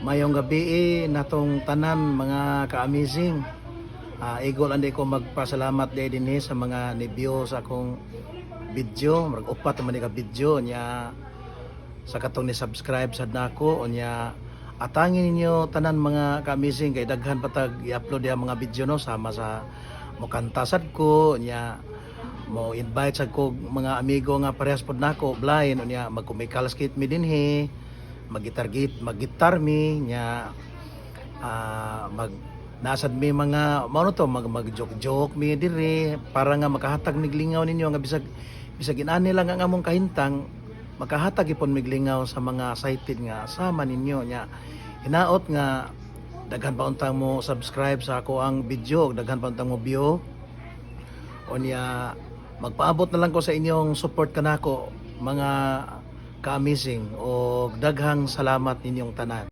Mayong gabi natong tanan mga ka-amazing. Igol andi ko magpasalamat din sa mga nibyo sa akong video. Mag-upat man ka video niya sa katong ni subscribe sad nako unya atangin ninyo tanan mga ka-amazing kay daghan patag i-upload ya mga video no sama sa mokanta sad ko unya mo invite sad ko mga amigo nga parehas pod nako blind unya magkumikal skate mi dinhi magitar mi nya mag nasad mi mga mao to mag joke mi diri para nga makahatag miglingaw ninyo nga bisag inani lang ang among kahintang makahatag ipon miglingaw sa mga sighted nga sama ninyo nya hinaot nga daghan pa untang mo subscribe sa ako ang video daghan pa untang mo view unya magpaabot na lang ko sa inyong support kanako mga ka-amazing o daghang salamat ninyong tanan.